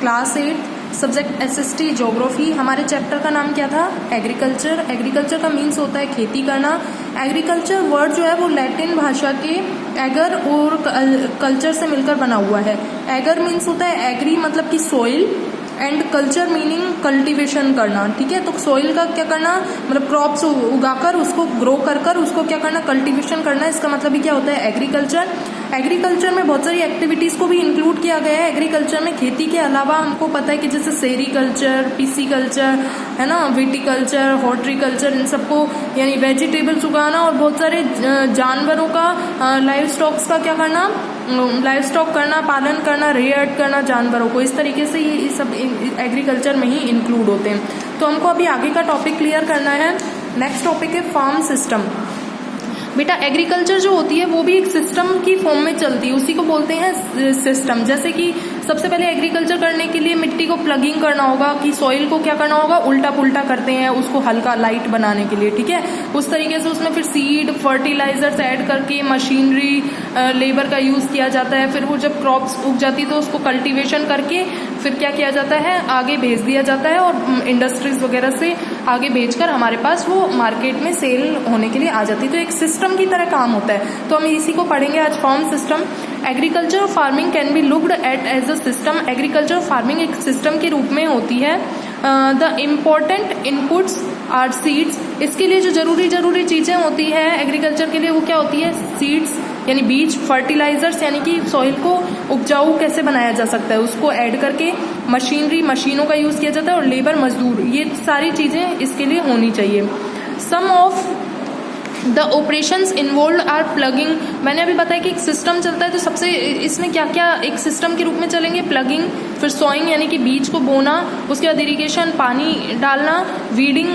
Class 8 subject SST geography. हमारे chapter का नाम क्या था? एग्रीकल्चर। एग्रीकल्चर का मीन्स होता है खेती करना। एग्रीकल्चर वर्ड जो है वो लैटिन भाषा के एगर और कल्चर से मिलकर बना हुआ है। एगर मीन्स होता है एग्री मतलब कि soil, and culture meaning cultivation करना, ठीक है। तो सोइल का क्या करना मतलब क्रॉप्स उगाकर उसको ग्रो कर उसको क्या करना, कल्टीवेशन करना। इसका मतलब भी क्या होता है? एग्रीकल्चर। एग्रीकल्चर में बहुत सारी एक्टिविटीज को भी इंक्लूड किया गया है। एग्रीकल्चर में खेती के अलावा हमको पता है कि जैसे सेरीकल्चर, पीसीकल्चर है ना, विटिकल्चर, हॉर्टिकल्चर, इन सबको यानी वेजिटेबल्स उगाना और बहुत सारे जानवरों का लाइव स्टॉक्स का क्या करना, लाइव स्टॉक करना, पालन करना, रेयर्ड करना जानवरों को। इस तरीके से ये सब एग्रीकल्चर में ही इंक्लूड होते हैं। तो हमको अभी आगे का टॉपिक क्लियर करना है। नेक्स्ट टॉपिक है फार्म सिस्टम। बेटा एग्रीकल्चर जो होती है वो भी एक सिस्टम की फॉर्म में चलती है, उसी को बोलते हैं सिस्टम। जैसे कि सबसे पहले एग्रीकल्चर करने के लिए मिट्टी को प्लगिंग करना होगा, कि सॉइल को क्या करना होगा, उल्टा पुल्टा करते हैं उसको हल्का लाइट बनाने के लिए, ठीक है। उस तरीके से उसमें फिर सीड, फर्टिलाइजर्स ऐड करके मशीनरी, लेबर का यूज किया जाता है। फिर वो जब क्रॉप्स उग जाती है तो उसको कल्टीवेशन करके फिर क्या किया जाता है, आगे भेज दिया जाता है और इंडस्ट्रीज वगैरह से आगे भेजकर हमारे पास वो मार्केट में सेल होने के लिए आ जाती है। तो एक सिस्टम की तरह काम होता है। तो हम इसी को पढ़ेंगे आज, farm system. Agriculture farming can be looked at as a system. Agriculture farming एक सिस्टम के रूप में होती है। The important inputs are seeds. इसके लिए जो जरूरी चीजें होती है एग्रीकल्चर के लिए वो क्या होती है? सीड्स यानी बीज, फर्टिलाइजर्स यानी कि सॉइल को उपजाऊ कैसे बनाया जा सकता है उसको ऐड करके, मशीनरी, मशीनों का यूज किया जाता है, और लेबर, मजदूर, ये सारी चीजें इसके लिए होनी चाहिए। Some of the operations involve are ploughing. मैंने अभी बताया कि एक सिस्टम चलता है, तो सबसे इसमें क्या क्या एक सिस्टम के रूप में चलेंगे? प्लगिंग, फिर सोइंग यानी कि बीज को बोना, उसके बाद इरिगेशन पानी डालना, वीडिंग,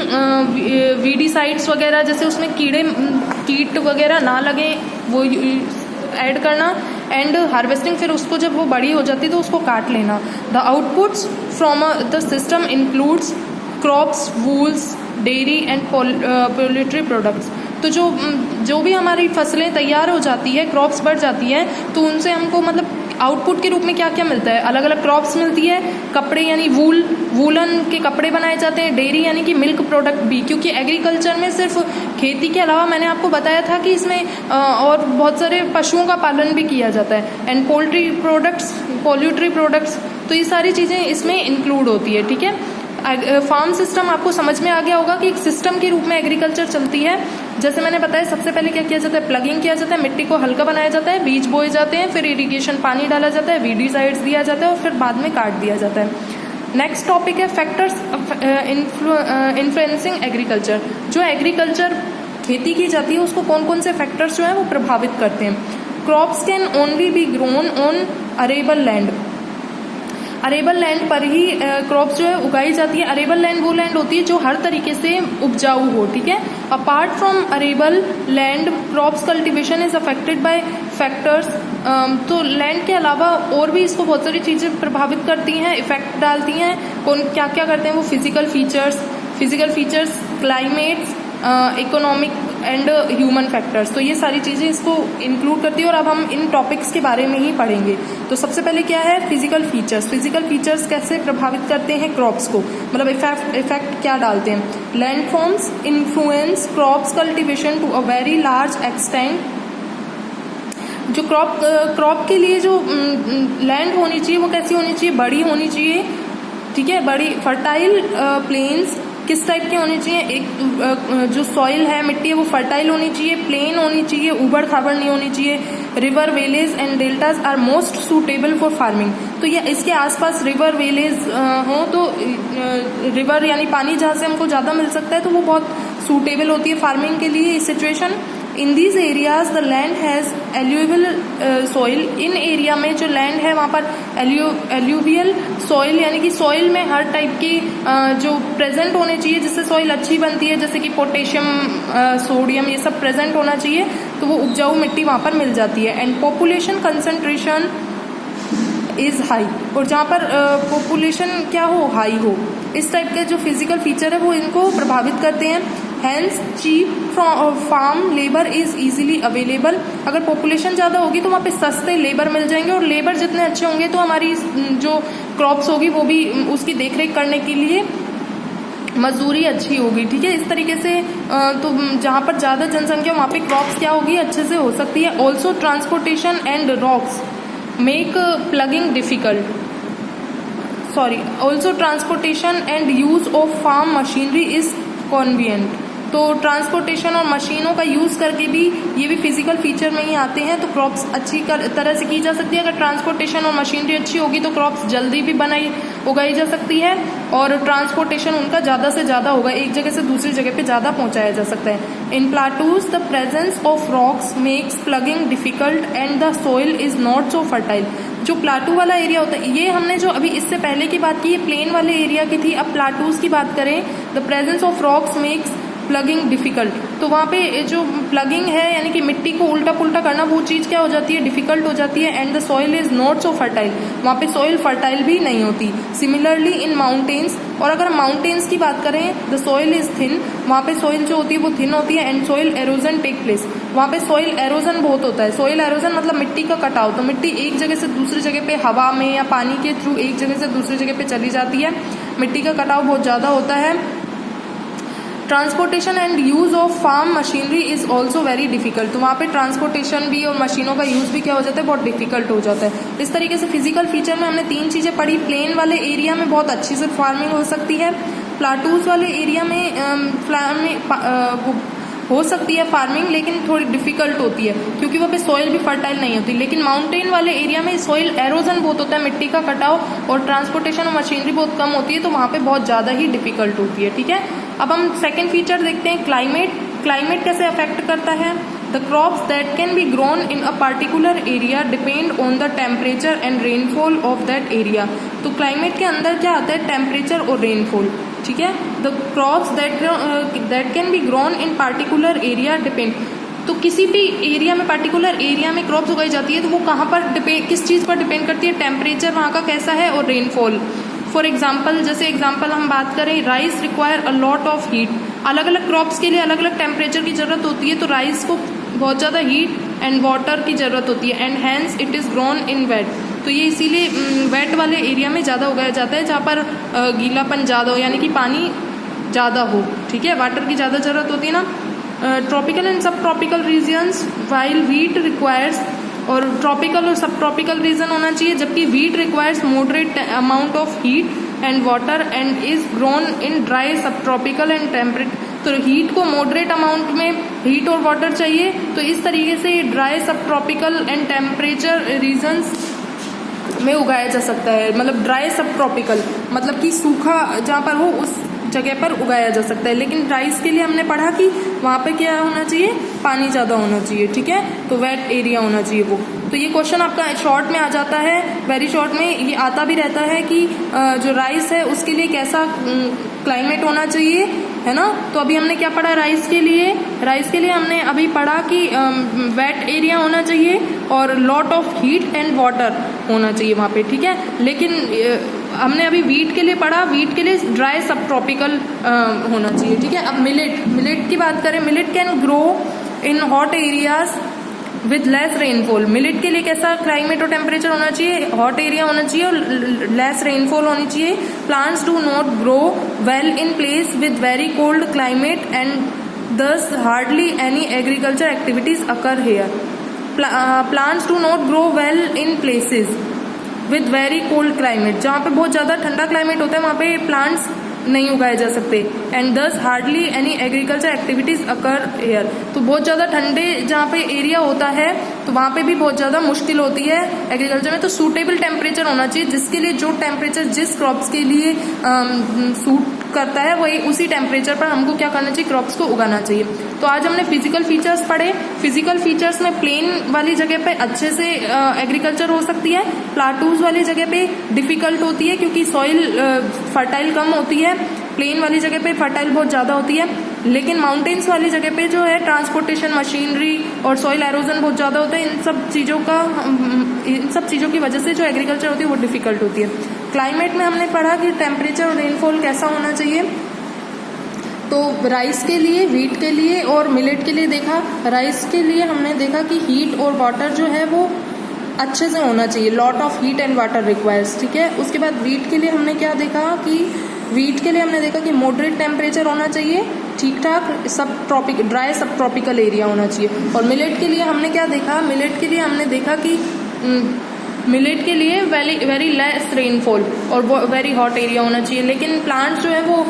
वीडीसाइड्स वगैरह जैसे उसमें कीट वगैरह ना लगे वो ऐड करना, एंड हार्वेस्टिंग, फिर उसको जब वो बड़ी हो जाती है तो उसको काट लेना। The outputs from the system includes crops, wools, dairy and poultry products. तो जो भी हमारी फसलें तैयार हो जाती है, क्रॉप्स बढ़ जाती है, तो उनसे हमको मतलब आउटपुट के रूप में क्या क्या मिलता है? अलग अलग क्रॉप्स मिलती है, कपड़े यानी वूलन के कपड़े बनाए जाते हैं, डेयरी यानी कि मिल्क प्रोडक्ट भी, क्योंकि एग्रीकल्चर में सिर्फ खेती के अलावा मैंने आपको बताया था कि इसमें और बहुत सारे पशुओं का पालन भी किया जाता है, एंड पोल्ट्री प्रोडक्ट्स, तो ये सारी चीजें इसमें इंक्लूड होती है, ठीक है। फार्म सिस्टम आपको समझ में आ गया होगा कि एक सिस्टम के रूप में एग्रीकल्चर चलती है। जैसे मैंने बताया सबसे पहले क्या किया जाता है? प्लगिंग किया जाता है, मिट्टी को हल्का बनाया जाता है, बीज बोए जाते हैं, फिर इरिगेशन पानी डाला जाता है, वीडीसाइड्स दिया जाता है और फिर बाद में काट दिया जाता है। नेक्स्ट टॉपिक है फैक्टर्स इन्फ्लुएंसिंग एग्रीकल्चर। जो एग्रीकल्चर खेती की जाती है उसको कौन कौन से फैक्टर्स जो है वो प्रभावित करते हैं? Crops can only B grown on arable land. Arable land पर ही क्रॉप्स जो है उगाई जाती है। अरेबल लैंड वो लैंड होती है जो हर तरीके से उपजाऊ हो, ठीक है। Apart from arable land crops cultivation is affected by factors. तो लैंड के अलावा और भी इसको बहुत सारी चीजें प्रभावित करती हैं, इफेक्ट डालती हैं। कौन क्या क्या करते हैं वो? Physical features, climates, economic and human factors. तो ये सारी चीजें इसको इंक्लूड करती है और अब हम इन टॉपिक्स के बारे में ही पढ़ेंगे। तो सबसे पहले क्या है? फिजिकल फीचर्स कैसे प्रभावित करते हैं क्रॉप्स को, मतलब इफेक्ट क्या डालते हैं? Landforms influence crops cultivation to a very large extent. जो क्रॉप के लिए जो लैंड होनी चाहिए वो कैसी होनी चाहिए? बड़ी होनी चाहिए, ठीक है। बड़ी फर्टाइल प्लेन्स किस टाइप के होने चाहिए? एक जो सॉइल है, मिट्टी है, वो फर्टाइल होनी चाहिए, प्लेन होनी चाहिए, उबड़ खाबड़ नहीं होनी चाहिए। River, valleys and deltas are most suitable for farming. तो ये इसके आसपास रिवर, वेलेज हो तो रिवर यानी पानी जहाँ से हमको ज्यादा मिल सकता है तो वो बहुत सूटेबल होती है फार्मिंग के लिए इस situation. In these areas the land has alluvial soil. In area में जो लैंड है वहाँ पर एल्यूवियल सॉइल यानी कि सॉइल में हर टाइप की जो प्रेजेंट होने चाहिए जिससे सॉइल अच्छी बनती है, जैसे कि पोटेशियम, सोडियम, ये सब प्रेजेंट होना चाहिए, तो वो उपजाऊ मिट्टी वहाँ पर मिल जाती है। And population concentration is high. और जहाँ पर पॉपुलेशन क्या हो? हाई हो। इस टाइप के जो फिजिकल फीचर है वो इनको प्रभावित करते हैं। Hence cheap farm labour is easily available. अगर पॉपुलेशन ज़्यादा होगी तो वहाँ पे सस्ते लेबर मिल जाएंगे, और लेबर जितने अच्छे होंगे तो हमारी जो क्रॉप्स होगी वो भी उसकी देखरेख करने के लिए मजदूरी अच्छी होगी। ठीक है, इस तरीके से तो जहाँ पर ज़्यादा जनसंख्या वहाँ पे क्रॉप्स क्या होगी, अच्छे से हो सकती है। Also transportation and rocks make ploughing difficult, also transportation and use of farm machinery is convenient. तो ट्रांसपोर्टेशन और मशीनों का यूज़ करके भी ये भी फिजिकल फीचर में ही आते हैं। तो क्रॉप्स अच्छी तरह से की जा सकती है। अगर ट्रांसपोर्टेशन और मशीनरी अच्छी होगी तो क्रॉप्स जल्दी भी उगाई जा सकती है, और ट्रांसपोर्टेशन उनका ज़्यादा से ज़्यादा होगा, एक जगह से दूसरी जगह पे ज़्यादा पहुंचाया जा सकता है। In plateaus the presence of rocks makes ploughing difficult and the soil is not so fertile. जो प्लाटू वाला एरिया होता है, ये हमने जो अभी इससे पहले की बात की ये प्लेन वाले एरिया की थी। अब प्लाटूज की बात करें, the presence of rocks makes ploughing difficult. तो वहाँ पे जो प्लगिंग है यानी कि मिट्टी को उल्टा पुल्टा करना, वो चीज़ क्या हो जाती है, डिफिकल्ट हो जाती है। And the soil is not so fertile, वहाँ पे सॉइल फर्टाइल भी नहीं होती। सिमिलरली इन माउंटेन्स, और अगर माउंटेन्स की बात करें, द सॉइल इज थिन, वहाँ पे सॉइल जो होती है वो थिन होती है। And soil erosion take place, वहाँ पे सॉइल एरोजन बहुत होता है। सॉइल एरोजन मतलब मिट्टी का कटाव, तो मिट्टी एक जगह से दूसरी जगह पे हवा में या पानी के थ्रू एक जगह से दूसरी जगह पे चली जाती है। मिट्टी का कटाव बहुत ज़्यादा होता है। Transportation and use of farm machinery is also very difficult, तो वहाँ पे ट्रांसपोर्टेशन भी और मशीनों का यूज भी क्या हो जाता है, बहुत डिफिकल्ट हो जाता है। इस तरीके से फिजिकल फीचर में हमने 3 चीज़ें पढ़ी। प्लेन वाले एरिया में बहुत अच्छी से फार्मिंग हो सकती है, प्लाटूज वाले एरिया में हो सकती है फार्मिंग, लेकिन थोड़ी डिफिकल्ट होती है क्योंकि वहाँ पे सॉइल भी फर्टाइल नहीं होती। लेकिन माउंटेन वाले एरिया में सॉइल एरोजन बहुत होता है, मिट्टी का कटाव, और ट्रांसपोर्टेशन और मशीनरी बहुत कम होती है, तो वहाँ पे बहुत ज़्यादा ही डिफिकल्ट होती है। ठीक है, अब हम सेकेंड फीचर देखते हैं, क्लाइमेट। क्लाइमेट कैसे अफेक्ट करता है। The crops that can be grown in a particular area depend on the temperature and rainfall of that area. तो क्लाइमेट के अंदर क्या आता है, टेम्परेचर और रेनफॉल। ठीक है, the crops that can be grown in particular area depend, तो किसी भी एरिया में, पर्टिकुलर एरिया में क्रॉप्स उगाई जाती है तो वो कहाँ पर किस चीज़ पर डिपेंड करती है, टेम्परेचर वहाँ का कैसा है और रेनफॉल। फॉर एग्जाम्पल, जैसे एग्जाम्पल हम बात करें, rice require a lot of heat. अलग अलग क्रॉप्स के लिए अलग अलग टेम्परेचर की जरूरत होती है, तो राइस को बहुत ज़्यादा हीट एंड वाटर की जरूरत होती है। And hence it is grown in wet, तो ये इसीलिए वेट वाले एरिया में ज़्यादा उगाया जाता है, जहाँ पर गीलापन ज़्यादा हो, यानी कि पानी ज़्यादा हो। ठीक है, वाटर की ज़्यादा जरूरत होती है ना। Tropical and sub tropical regions while wheat requires, और ट्रॉपिकल और सब ट्रॉपिकल रीजन होना चाहिए, जबकि wheat requires moderate amount of heat and water and is grown in dry sub tropical and temperate. तो हीट को मॉडरेट अमाउंट में heat और water चाहिए, तो इस तरीके से dry sub tropical and temperature regions में उगाया जा सकता है। मतलब ड्राई सब ट्रॉपिकल मतलब कि सूखा जहाँ पर हो उस जगह पर उगाया जा सकता है। लेकिन राइस के लिए हमने पढ़ा कि वहाँ पे क्या होना चाहिए, पानी ज़्यादा होना चाहिए। ठीक है, तो वेट एरिया होना चाहिए वो। तो ये क्वेश्चन आपका शॉर्ट में आ जाता है, वेरी शॉर्ट में ये आता भी रहता है कि जो राइस है उसके लिए कैसा क्लाइमेट होना चाहिए, है ना। तो अभी हमने क्या पढ़ा राइस के लिए, हमने अभी पढ़ा कि वेट एरिया होना चाहिए और lot of heat and water होना चाहिए वहाँ पे। ठीक है, लेकिन हमने अभी वीट के लिए पढ़ा, वीट के लिए ड्राई सब ट्रॉपिकल होना चाहिए। ठीक है, अब मिलेट की बात करें, millet can grow in hot areas with less rainfall. Millet के लिए कैसा क्लाइमेट और टेम्परेचर होना चाहिए, हॉट एरिया होना चाहिए और लेस रेनफॉल होनी चाहिए। Plants do not grow well in place with very cold climate and thus hardly any agriculture activities occur here. Plants do not grow well in places with very cold climate, जहाँ पे बहुत ज़्यादा ठंडा climate होता है वहाँ पे plants नहीं उगाए जा सकते। And thus hardly any agriculture activities occur hair, तो बहुत ज़्यादा ठंडे जहाँ पे एरिया होता है तो वहाँ पे भी बहुत ज़्यादा मुश्किल होती है एग्रीकल्चर में। तो सूटेबल टेम्परेचर होना चाहिए, जिसके लिए जो टेम्परेचर जिस क्रॉप्स के लिए सूट करता है वही उसी टेम्परेचर पर हमको क्या करना चाहिए, क्रॉप्स को उगाना चाहिए। तो आज हमने फिजिकल फीचर्स पढ़े। फिजिकल फीचर्स में प्लेन वाली जगह पे अच्छे से एग्रीकल्चर हो सकती है, प्लाटूज वाली जगह पे डिफिकल्ट होती है क्योंकि सॉइल फर्टाइल कम होती है, प्लेन वाली जगह पे फर्टाइल बहुत ज़्यादा होती है। लेकिन माउंटेन्स वाली जगह पे जो है ट्रांसपोर्टेशन, मशीनरी और सॉइल एरोजन बहुत ज़्यादा होता है। इन सब चीज़ों की वजह से जो एग्रीकल्चर होती है वो डिफिकल्ट होती है। क्लाइमेट में हमने पढ़ा कि टेम्परेचर और रेनफॉल कैसा होना चाहिए। तो राइस के लिए, व्हीट के लिए और मिलेट के लिए देखा। राइस के लिए हमने देखा कि हीट और वाटर जो है वो अच्छे से होना चाहिए, lot of heat and water requires, ठीक है। उसके बाद व्हीट के लिए हमने क्या देखा कि व्हीट के लिए हमने देखा कि मॉडरेट टेम्परेचर होना चाहिए, ठीक ठाक, ड्राई सब ट्रॉपिकल एरिया होना चाहिए। और मिलेट के लिए हमने क्या देखा, मिलेट के लिए हमने देखा कि मिलेट के लिए वेरी लेस रेनफॉल और वेरी हॉट एरिया होना चाहिए। लेकिन प्लांट्स जो है वो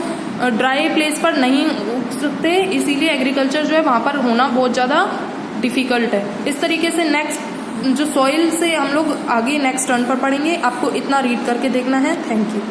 ड्राई प्लेस पर नहीं उग सकते, इसीलिए एग्रीकल्चर जो है वहाँ पर होना बहुत ज़्यादा डिफ़िकल्ट है। इस तरीके से नेक्स्ट जो सॉइल से हम लोग आगे नेक्स्ट टर्न पर पढ़ेंगे। आपको इतना रीड करके देखना है। Thank you.